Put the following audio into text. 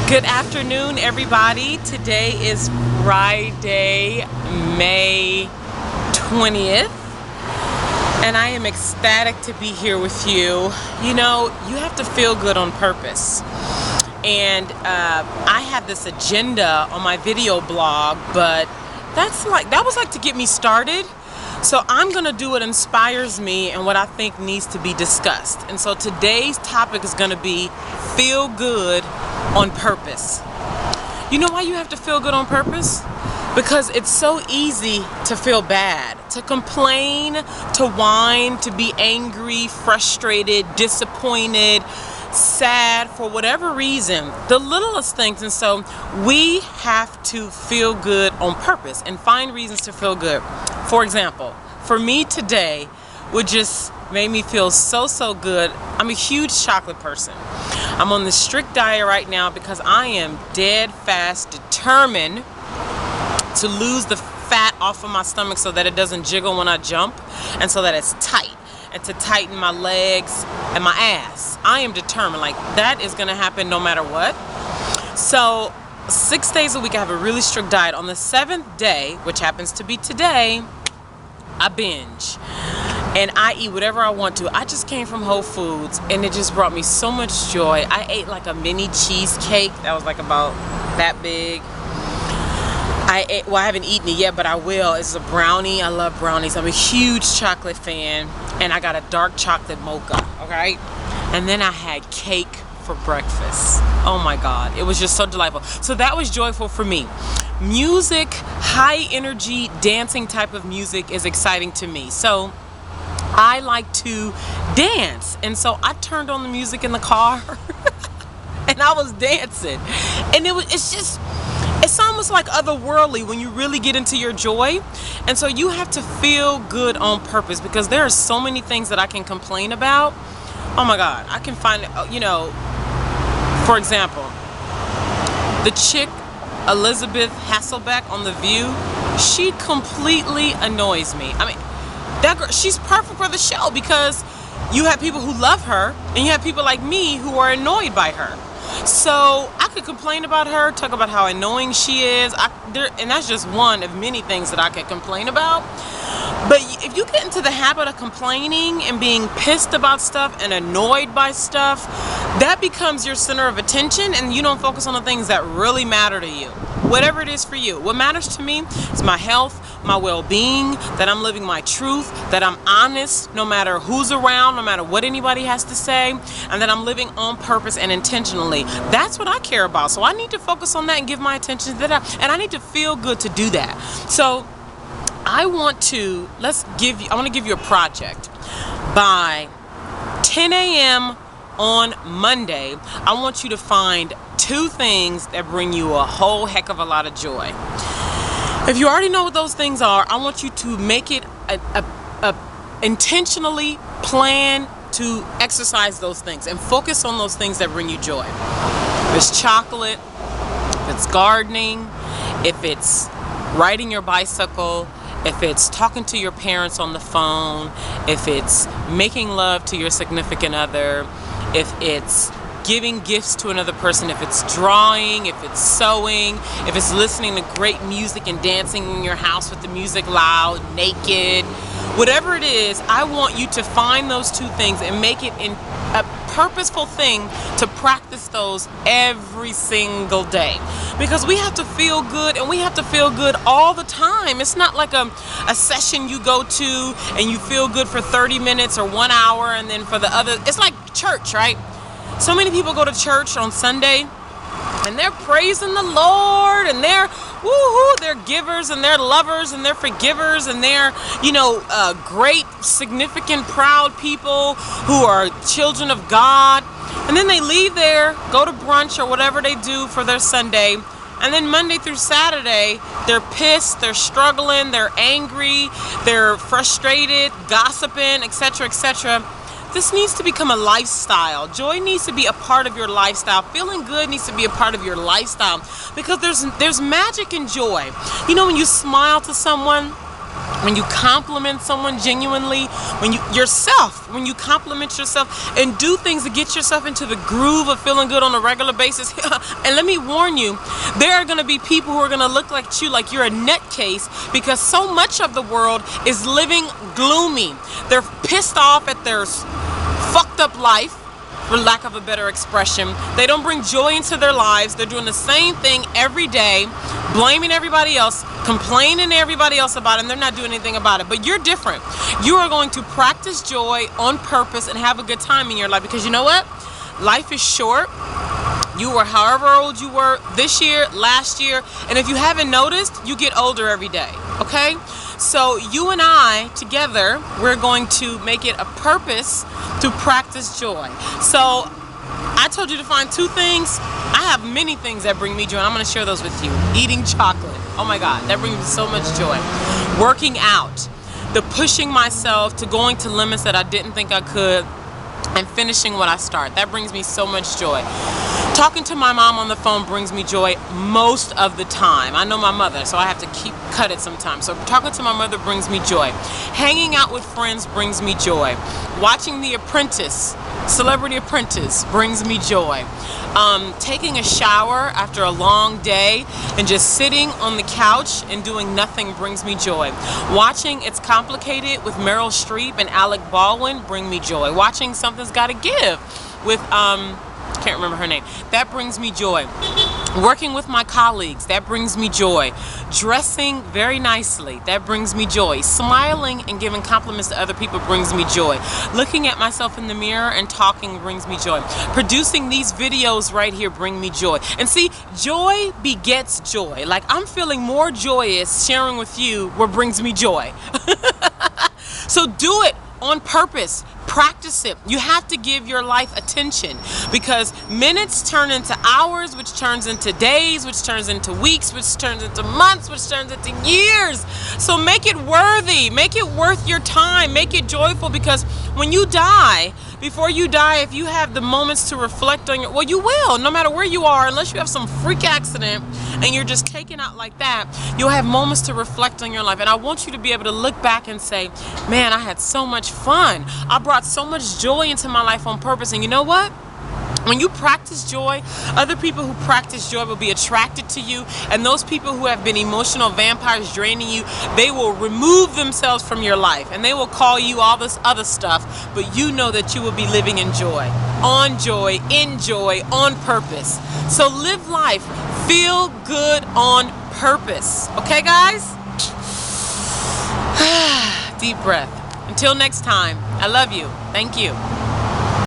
Good afternoon, everybody. Today is Friday, May 20th, and I am ecstatic to be here with you. You know, you have to feel good on purpose. And I have this agenda on my video blog, but that was like to get me started. So I'm gonna do what inspires me and what I think needs to be discussed. And so today's topic is gonna be feel good on purpose. You know why you have to feel good on purpose? Because it's so easy to feel bad, to complain, to whine, to be angry, frustrated, disappointed, sad for whatever reason, the littlest things. And so we have to feel good on purpose and find reasons to feel good. For example, for me today would just made me feel so good. I'm a huge chocolate person. I'm on this strict diet right now because I am dead fast determined to lose the fat off of my stomach so that it doesn't jiggle when I jump and so that it's tight, and to tighten my legs and my ass. I am determined, like that is gonna happen no matter what. So 6 days a week I have a really strict diet. On the 7th day, which happens to be today, I binge and I eat whatever I want to. I just came from Whole Foods and it just brought me so much joy. I ate like a mini cheesecake that was like about that big. I haven't eaten it yet, but I will. It's a brownie. I love brownies. I'm a huge chocolate fan, and I got a dark chocolate mocha, okay? And then I had cake for breakfast. Oh my God, it was just so delightful. So that was joyful for me. Music, high energy, dancing type of music is exciting to me. So I like to dance, and so I turned on the music in the car and I was dancing, and it's almost like otherworldly when you really get into your joy. And so you have to feel good on purpose, because there are so many things that I can complain about. Oh my God, I can find, you know, for example, the chick Elizabeth Hasselbeck on The View, she completely annoys me. I mean, that girl, she's perfect for the show because you have people who love her and you have people like me who are annoyed by her. So I could complain about her, talk about how annoying she is, and that's just one of many things that I could complain about. But if you get into the habit of complaining and being pissed about stuff and annoyed by stuff, that becomes your center of attention, and you don't focus on the things that really matter to you. Whatever it is for you. What matters to me is my health, my well-being, that I'm living my truth, that I'm honest no matter who's around, no matter what anybody has to say, and that I'm living on purpose and intentionally. That's what I care about. So I need to focus on that and give my attention to that, and I need to feel good to do that. So I want to give you a project. By 10 a.m. on Monday, I want you to find 2 things that bring you a whole heck of a lot of joy. If you already know what those things are, I want you to make it intentionally plan to exercise those things and focus on those things that bring you joy. If it's chocolate, if it's gardening, if it's riding your bicycle, if it's talking to your parents on the phone, if it's making love to your significant other, if it's giving gifts to another person, if it's drawing, if it's sewing, if it's listening to great music and dancing in your house with the music loud, naked, whatever it is, I want you to find those 2 things and make it in a purposeful thing to practice those every single day. Because we have to feel good, and we have to feel good all the time. It's not like a session you go to and you feel good for 30 minutes or 1 hour, and then for the other, it's like church, right? So many people go to church on Sunday and they're praising the Lord, and they're woohoo, they're givers and they're lovers and they're forgivers, and they're, you know, great, significant, proud people who are children of God. And then they leave there, go to brunch or whatever they do for their Sunday, and then Monday through Saturday, they're pissed, they're struggling, they're angry, they're frustrated, gossiping, etc., etc. This needs to become a lifestyle. Joy needs to be a part of your lifestyle. Feeling good needs to be a part of your lifestyle, because there's magic in joy. You know, when you smile to someone, when you compliment someone genuinely, when you compliment yourself and do things to get yourself into the groove of feeling good on a regular basis. And let me warn you, there are going to be people who are going to look like you're a nutcase, because so much of the world is living gloomy. They're pissed off at their fucked up life, for lack of a better expression. They don't bring joy into their lives. They're doing the same thing every day, blaming everybody else, complaining to everybody else about it, and they're not doing anything about it. But you're different. You are going to practice joy on purpose and have a good time in your life, because you know what? Life is short. You were however old you were this year, last year, and if you haven't noticed, you get older every day, okay? So you and I together, we're going to make it a purpose to practice joy. So I told you to find 2 things. I have many things that bring me joy, and I'm going to share those with you. Eating chocolate. Oh my God, that brings me so much joy. Working out. The pushing myself to going to limits that I didn't think I could, and finishing what I start. That brings me so much joy. Talking to my mom on the phone brings me joy most of the time. I know my mother, so I have to cut it sometimes. So talking to my mother brings me joy. Hanging out with friends brings me joy. Watching The Apprentice, Celebrity Apprentice, brings me joy. Taking a shower after a long day and just sitting on the couch and doing nothing brings me joy. Watching It's Complicated with Meryl Streep and Alec Baldwin bring me joy. Watching Something's Gotta Give with can't remember her name. That brings me joy. Working with my colleagues, that brings me joy. Dressing very nicely, that brings me joy. Smiling and giving compliments to other people brings me joy. Looking at myself in the mirror and talking brings me joy. Producing these videos right here bring me joy. And see, joy begets joy. Like, I'm feeling more joyous sharing with you what brings me joy. So do it on purpose. Practice it. You have to give your life attention, because minutes turn into hours, which turns into days, which turns into weeks, which turns into months, which turns into years. So make it worthy. Make it worth your time. Make it joyful, because when you die, before you die, if you have the moments to reflect on well, you will, no matter where you are, unless you have some freak accident and you're just taken out like that, you'll have moments to reflect on your life. And I want you to be able to look back and say, man, I had so much fun. I brought so much joy into my life on purpose. And you know what? When you practice joy, other people who practice joy will be attracted to you, and those people who have been emotional vampires draining you, they will remove themselves from your life, and they will call you all this other stuff, but you know that you will be living in joy, in joy, on purpose. So live life, feel good on purpose. Okay, guys? Deep breath. Until next time, I love you. Thank you.